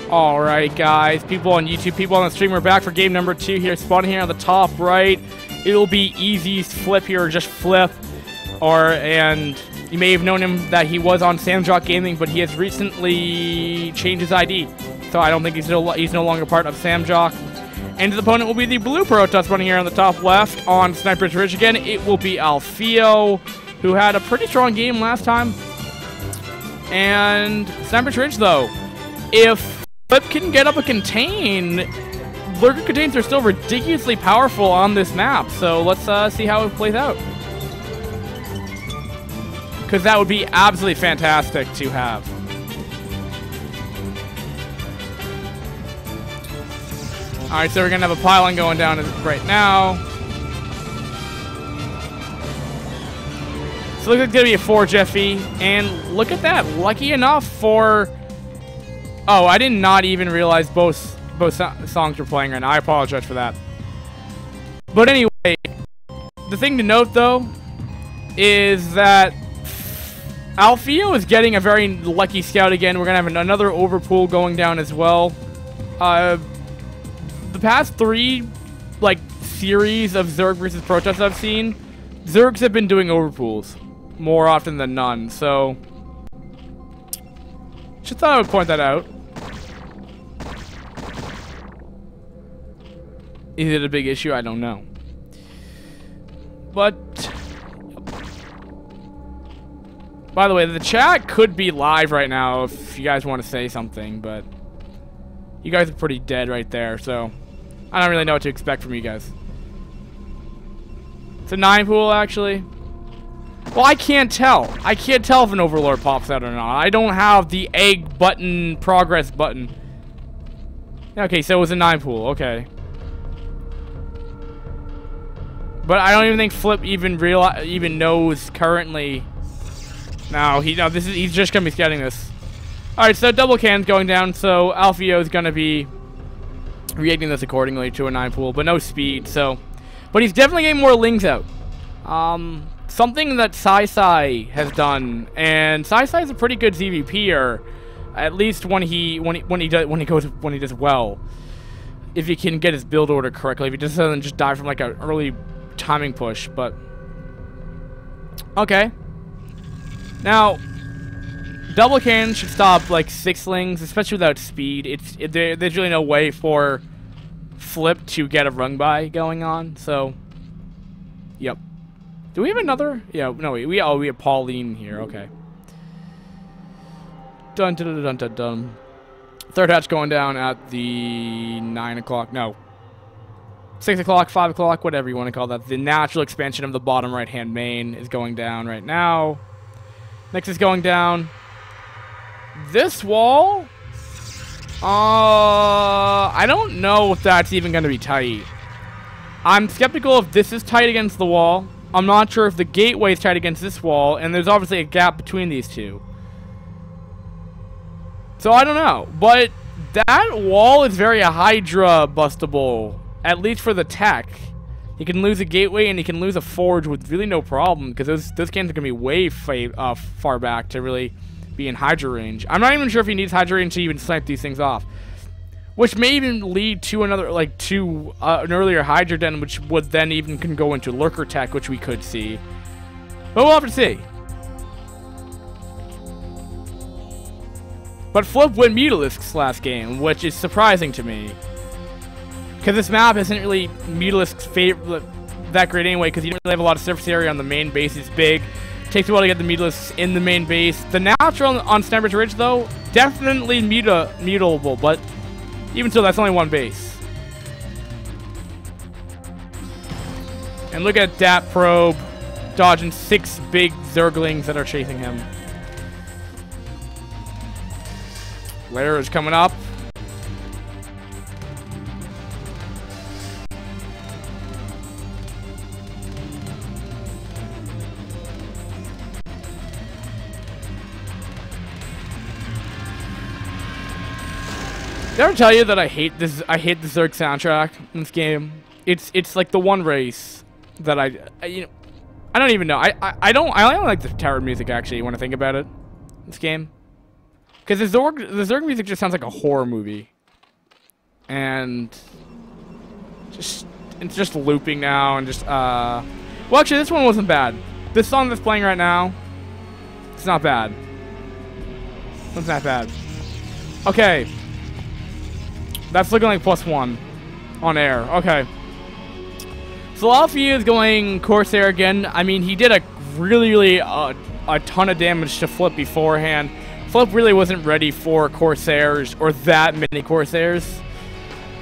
Alright guys, people on YouTube, people on the stream, we're back for game number 2 here, spawning here on the top right. It'll be Easy's fLip here, or just fLip. And you may have known him that he was on Samjock Gaming, but he has recently changed his ID. So I don't think he's no longer part of Samjock. And his opponent will be the Blue Protest running here on the top left on Sniper's Ridge again. It will be Alfio, who had a pretty strong game last time. And Sniper's Ridge though, if fLip can get up a contain, lurker contains are still ridiculously powerful on this map. So let's see how it plays out. Because that would be absolutely fantastic to have. Alright, so we're going to have a pylon going down right now. So looks like it's going to be a Forge FE. And look at that. Lucky enough for... Oh, I did not even realize both songs were playing right now. I apologize for that. But anyway, the thing to note, though, is that Alfio is getting a very lucky scout again. We're going to have another overpool going down as well. The past 3, series of Zerg versus Protest I've seen, Zergs have been doing overpools more often than none, so just thought I would point that out. Is it a big issue? I don't know. But by the way, the chat could be live right now if you guys want to say something, but you guys are pretty dead right there, so I don't really know what to expect from you guys. It's a 9 pool, actually. Well, I can't tell. I can't tell if an Overlord pops out or not. I don't have the egg button, progress button. Okay, so it was a 9 pool. Okay. But I don't even think fLip even knows currently. No, he's just gonna be scouting this. Alright, so double cann's going down, so Alfio is gonna be reacting this accordingly to a 9 pool, but no speed, so. But he's definitely getting more lings out. Something that iCCup has done, and iCCup is a pretty good ZVPer, at least when he does well. If he can get his build order correctly, if he just doesn't just die from like an early timing push, but okay. Now, double cannon should stop like 6 lings, especially without speed. There's really no way for fLip to get a rung by going on. So, yep. Do we have another? Yeah, no, we have Pauline here. Okay. Dun dun dun dun dun dun. Third hatch going down at the 9 o'clock. No. 6 o'clock, 5 o'clock, whatever you want to call that. The natural expansion of the bottom right-hand main is going down right now. Next is going down. This wall? I don't know if that's even going to be tight. I'm skeptical if this is tight against the wall. I'm not sure if the gateway is tight against this wall, and there's obviously a gap between these two. So I don't know, but that wall is very Hydra bustable, at least for the tech. He can lose a gateway and he can lose a forge with really no problem, because those cannons are going to be way far back to really be in Hydra range. I'm not even sure if he needs Hydra range to even snipe these things off, which may even lead to another, an earlier Hydra den, which would then even can go into lurker tech, which we could see. But we'll have to see. But fLip went Mutalisk's last game, which is surprising to me. Because this map isn't really Mutalisk's favorite that great anyway, because you don't really have a lot of surface area on the main base. It's big. Takes a while to get the Mutalisks in the main base. The natural on Sniper's Ridge, though, definitely mutable, but even so, that's only 1 base. And look at that probe dodging 6 big Zerglings that are chasing him. Lair is coming up. Did I ever tell you that I hate this? I hate the Zerg soundtrack in this game. It's like the one race that I don't even know. I only like the tower music actually when I think about it. This game. Because the Zerg music just sounds like a horror movie. And it's just looping now and just well, actually this one wasn't bad. This song that's playing right now, it's not bad. It's not bad. Okay. That's looking like +1 on air. Okay. So Alfio is going Corsair again. I mean, he did a really a ton of damage to fLip beforehand. fLip really wasn't ready for Corsairs or that many Corsairs.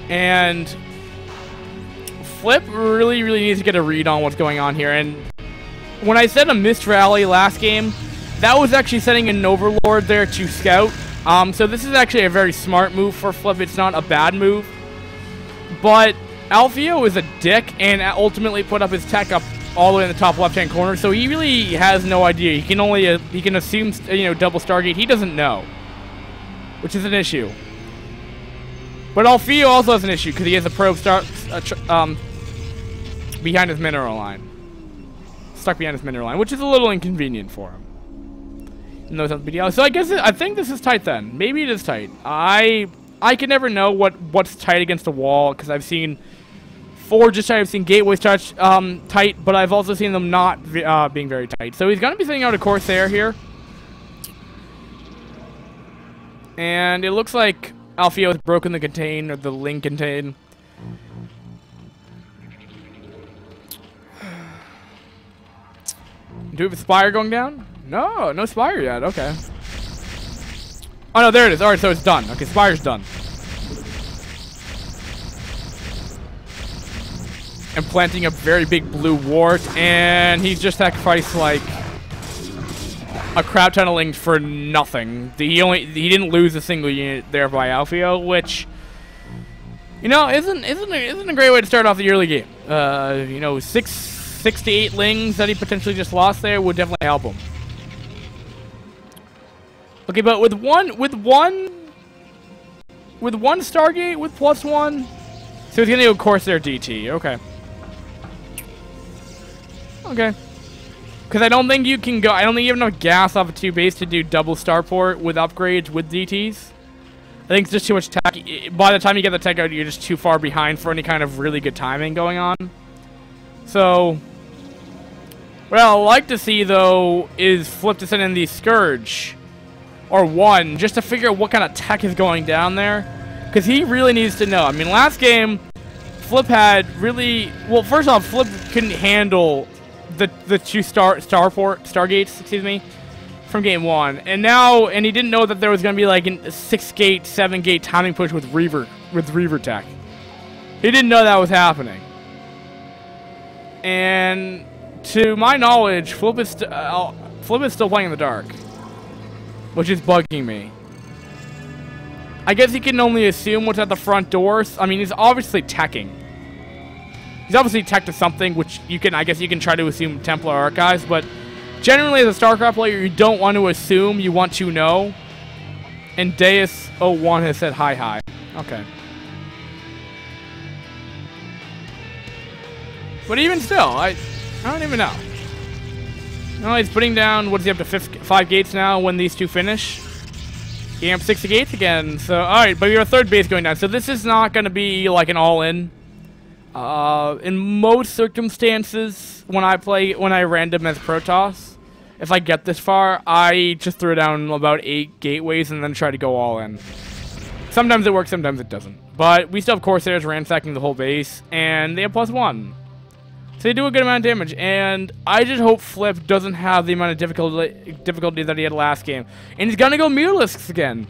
And fLip really needs to get a read on what's going on here. And when I said a missed rally last game, that was actually setting an Overlord there to scout. So this is actually a very smart move for fLip. It's not a bad move. But Alfio is a dick and ultimately put up his tech up all the way in the top left-hand corner. So he really has no idea. He can assume, you know, double Stargate. He doesn't know, which is an issue. But Alfio also has an issue because he has a probe behind his mineral line. Stuck behind his mineral line, which is a little inconvenient for him. No, so I think this is tight then. Maybe it is tight. I can never know what's tight against a wall because I've seen Forge tight. I've seen Gateways tight, but I've also seen them not being very tight. So he's gonna be sending out a Corsair here, and it looks like Alfio has broken the contain or the link contain. Do we have a Spire going down? No, no Spire yet. Okay. Oh no, there it is. Alright, so it's done. Okay, Spire's done. And planting a very big blue wart, and he's just sacrificed like a crap ton of links for nothing. He didn't lose a single unit there by Alfio, which, you know, isn't a great way to start off the early game. You know, 6 to 8 lings that he potentially just lost there would definitely help him. Okay, but with one Stargate with +1, so he's gonna go Corsair DT. Okay. Okay. Because I don't think you can go. I don't think you have enough gas off of 2 base to do double starport with upgrades with DTs. I think it's just too much tech. By the time you get the tech out, you're just too far behind for any kind of really good timing going on. So, what I'd like to see though is fLip to send in the Scourge. Or 1, just to figure out what kind of tech is going down there. Because he really needs to know. I mean, last game, fLip had really... Well, first off, fLip couldn't handle the 2 Stargates, excuse me, from game 1. And now, and he didn't know that there was going to be like a 6-gate, 7-gate timing push with Reaver tech. He didn't know that was happening. And to my knowledge, fLip is still playing in the dark, which is bugging me. I guess he can only assume what's at the front doors. I mean, he's obviously teching. He's obviously tech to something, which I guess you can try to assume Templar Archives, but generally as a StarCraft player, you don't want to assume, you want to know. And Deus01 has said hi. Okay. But even still, I don't even know. No, he's putting down, what is he up to, 5 gates now when these 2 finish? Getting up 6 gates again. So, alright, but we have a 3rd base going down. So this is not going to be like an all-in. In most circumstances, when I random as Protoss, if I get this far, I just throw down about 8 gateways and then try to go all in. Sometimes it works, sometimes it doesn't. But we still have Corsairs ransacking the whole base, and they have +1. So they do a good amount of damage, and I just hope fLip doesn't have the amount of difficulty that he had last game. And he's gonna go Mutalisks again.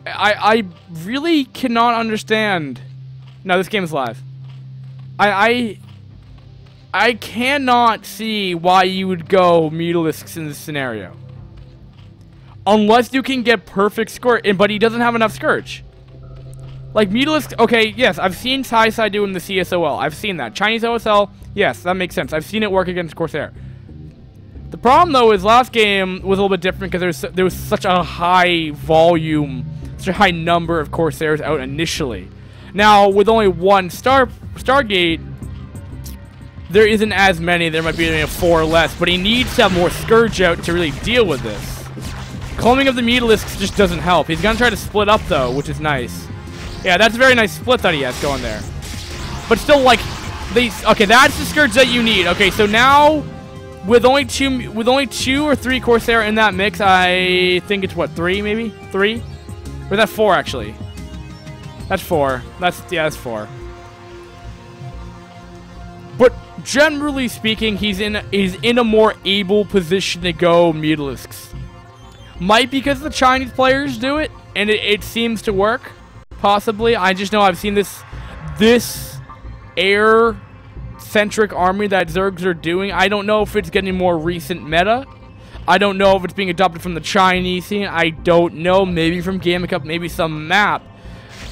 I really cannot understand. No, this game is live. I cannot see why you would go Mutalisks in this scenario. Unless you can get perfect Scourge, but he doesn't have enough Scourge. Like Mutalisk, okay, yes, I've seen Sci do in the CSOL. I've seen that. Chinese OSL, yes, that makes sense. I've seen it work against Corsair. The problem, though, is last game was a little bit different because there was such a high volume, such a high number of Corsairs out initially. Now, with only 1 Stargate, there isn't as many. There might be 4 or less, but he needs to have more Scourge out to really deal with this. Combing of the Mutalisks just doesn't help. He's going to try to split up, though, which is nice. Yeah, that's a very nice split that he has going there. But still, like, okay, that's the Scourge that you need. Okay, so now, with only two or three Corsair in that mix, I think it's, what, 3, maybe? 3? Or is that 4, actually? That's 4. That's 4. But generally speaking, he's in a more able position to go Mutalisks. Might because the Chinese players do it, and it seems to work. Possibly. I just know I've seen this air-centric army that Zergs are doing. I don't know if it's getting more recent meta. I don't know if it's being adopted from the Chinese scene. I don't know. Maybe from iCCup, maybe some map.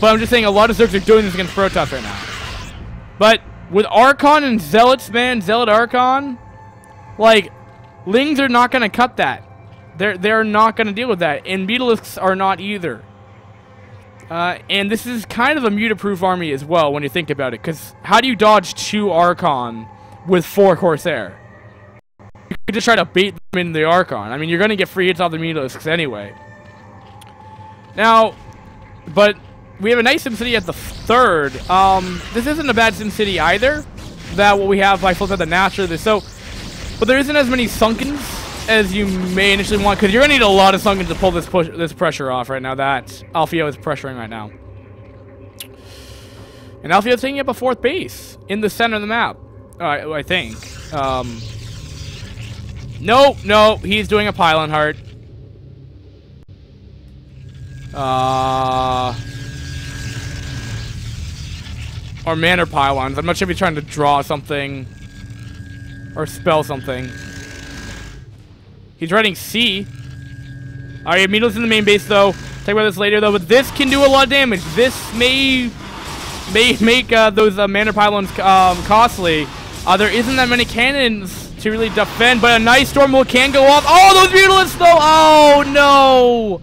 But I'm just saying a lot of Zergs are doing this against Protoss right now. But with Archon and Zealots, man, Zealot Archon, like, Lings are not going to cut that. They're not going to deal with that. And Mutalisks are not either. And this is kind of a muta-proof army as well when you think about it. Because how do you dodge 2 Archon with 4 Corsair? You could just try to bait them into the Archon. I mean, you're going to get free hits off the Mutalisks anyway. Now, but we have a nice SimCity at the 3rd. This isn't a bad SimCity either. That what we have by flipping the natural. So, but there isn't as many Sunkens as you may initially want, because you're gonna need a lot of Sunkens to pull this pressure off right now that Alfio is pressuring right now. And Alfio's taking up a 4th base in the center of the map. I think. No, he's doing a pylon heart. Or manor pylons. I'm not sure if he's trying to draw something or spell something. He's running C. Alright, Mutalisks in the main base, though. Talk about this later, though. But this can do a lot of damage. This may make those manor pylons costly. There isn't that many cannons to really defend, but a nice storm will can go off. Oh, those Mutalisks, though! Oh, no!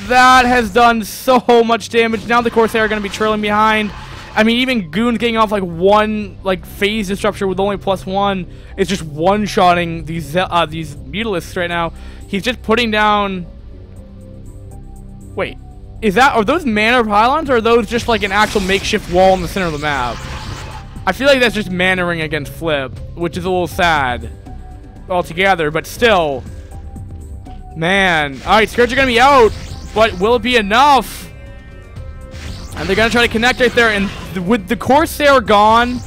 That has done so much damage. Now the Corsair are going to be trailing behind. I mean, even Goon's getting off like one phase disruptor with only +1. It's just one-shotting these Mutalisks right now. He's just putting down. Wait, are those mana pylons, or are those just like an actual makeshift wall in the center of the map? I feel like that's just mana-ring against fLip, which is a little sad altogether. But still, man. All right, Scourge are gonna be out, but will it be enough? And they're going to try to connect right there. And with the Corsair gone,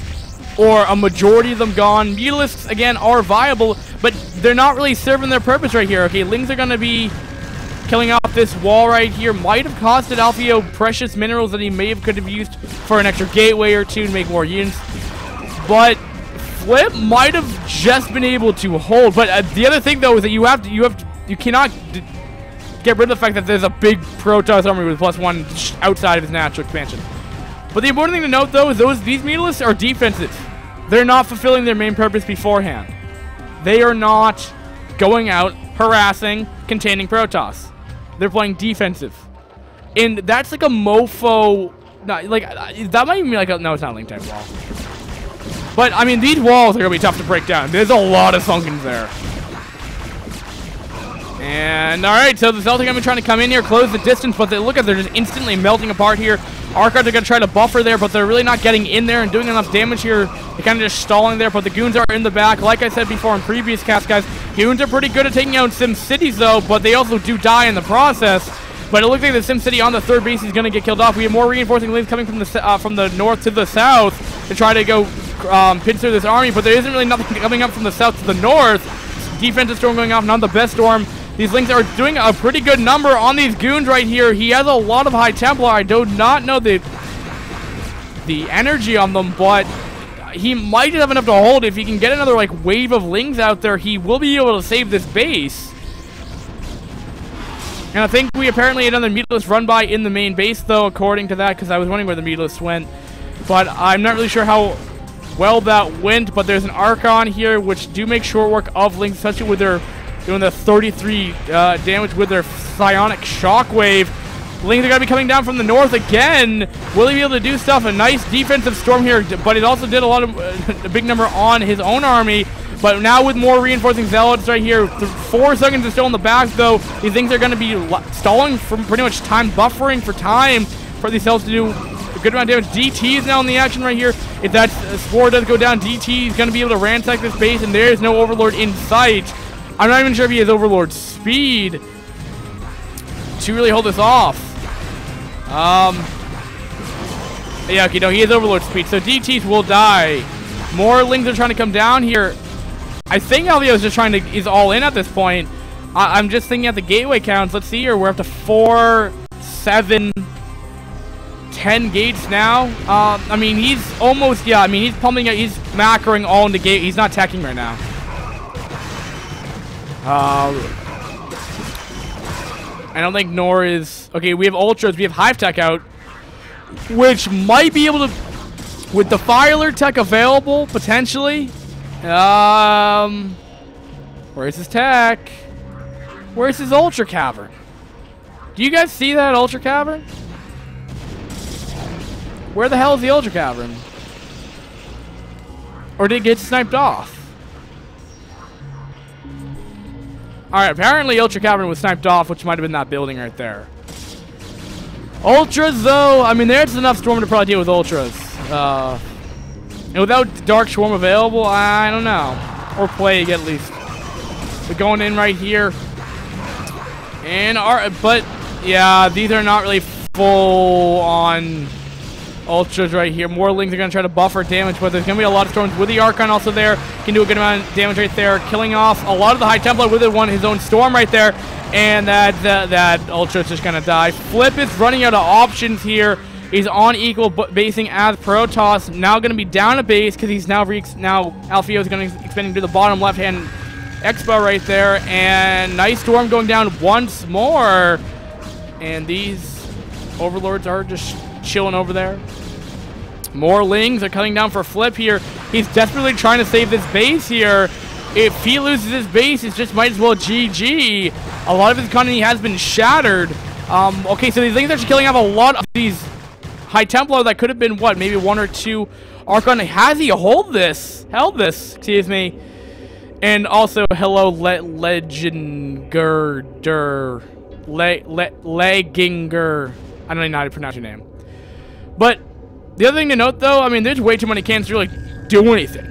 or a majority of them gone, Mutalisks, again, are viable. But they're not really serving their purpose right here. Okay, Lings are going to be killing off this wall right here. Might have costed Alfio precious minerals that he could have used for an extra gateway or 2 to make more units. But fLip might have just been able to hold. But the other thing, though, is that you cannot get rid of the fact that there's a big Protoss army with +1 outside of his natural expansion. But the important thing to note, though, is these Mutalisks are defensive. They're not fulfilling their main purpose beforehand. They are not going out, harassing, containing Protoss. They're playing defensive. And that's like a mofo. That might even be like a. No, it's not a link type wall. But, I mean, these walls are going to be tough to break down. There's a lot of Sunkens there. And, alright, so the Celtic are going to be trying to come in here, close the distance, but they're just instantly melting apart here. Archons are going to try to buffer there, but they're really not getting in there and doing enough damage here. They're kind of just stalling there, but the Goons are in the back. Like I said before in previous casts, guys, Goons are pretty good at taking out SimCities, though, but they also do die in the process. But it looks like the SimCity on the 3rd base is going to get killed off. We have more reinforcing links coming from the north to the south to try to go pinch through this army, but there isn't really nothing coming up from the south to the north. Defensive storm going off, not the best storm. These Lings are doing a pretty good number on these Goons right here. He has a lot of High Templar. I do not know the energy on them, but he might have enough to hold. If he can get another wave of Lings out there, he will be able to save this base. And I think we apparently had another Mutalisks run by in the main base, though, according to that, because I was wondering where the Mutalisks went. But I'm not really sure how well that went, but there's an Archon here, which do make short work of Lings, especially with their doing the 33 damage with their psionic shockwave. Lings are going to be coming down from the north again. Will he be able to do stuff? A nice defensive storm here, but it also did a lot of a big number on his own army. But now with more reinforcing zealots right here, 4 seconds is still in the back, though. These things are going to be stalling from pretty much time, buffering for time for these zealots to do a good amount of damage. DT is now in the action right here. If that spore does go down, DT is going to be able to ransack this base, and there is no Overlord in sight. I'm not even sure if he has Overlord speed to really hold this off. Yeah, okay, no, he has Overlord speed, so DTs will die. More Lings are trying to come down here. I think Alfio is just trying to, is all in at this point. I'm just thinking at the gateway counts. Let's see here, we're up to 4, 7, 10 gates now. I mean, he's almost, yeah, I mean, he's pumping it, he's macroing all in the gate. He's not teching right now. I don't think Nor is, okay, we have Ultras, we have Hive Tech out, which might be able to, with the Fire Alert tech available, potentially. Where's his tech? Where's his Ultra Cavern? Do you guys see that Ultra Cavern? Where the hell is the Ultra Cavern? Or did it get sniped off? Alright, apparently Ultra Cavern was sniped off, which might have been that building right there. Ultras, though, I mean, there's enough Storm to probably deal with Ultras. And without Dark Swarm available, I don't know. Or Plague, at least. But going in right here. And but, yeah, these are not really full-on Ultras right here. More Lings are going to try to buffer damage, but there's going to be a lot of Storms with the Archon also there. Can do a good amount of damage right there. Killing off a lot of the High Templar with his own Storm right there. And that Ultra is just going to die. fLip is running out of options here. He's on equal basing as Protoss. Now going to be down a base because he's now Alfio is going to expanding to the bottom left-hand Expo right there. And nice Storm going down once more. And these Overlords are just chilling over there. More Lings are cutting down for fLip here. He's desperately trying to save this base here. If he loses his base, it just might as well GG. A lot of his economy has been shattered. Okay, so these things are actually killing off a lot of these High Templar that could have been, what, maybe 1 or 2 Archon. Has he held this, excuse me. And also, hello, Leginger. Leginger. I don't even know how to pronounce your name. But the other thing to note, though, I mean, there's way too many cannons to really do anything.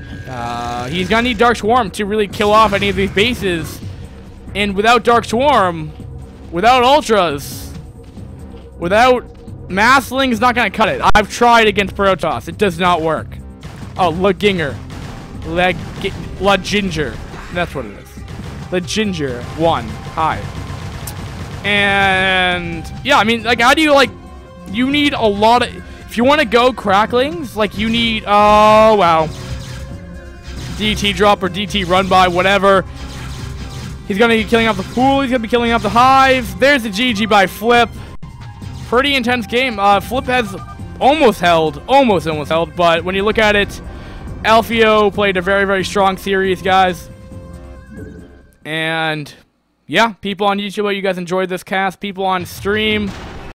He's gonna need Dark Swarm to really kill off any of these bases. And without Dark Swarm, without Ultras, without Massling is not gonna cut it. I've tried against Protoss. It does not work. Oh, Leginger. Leginger. That's what it is. Leginger 1. Hi. And yeah, I mean, like, how do you, like, you need a lot of, if you want to go Cracklings, like, you need, oh, wow. DT drop or DT run by, whatever. He's going to be killing off the pool. He's going to be killing off the hives. There's the GG by fLip. Pretty intense game. fLip has almost held, but when you look at it, Alfio played a very, very strong series, guys. And yeah, people on YouTube, you guys enjoyed this cast. People on stream,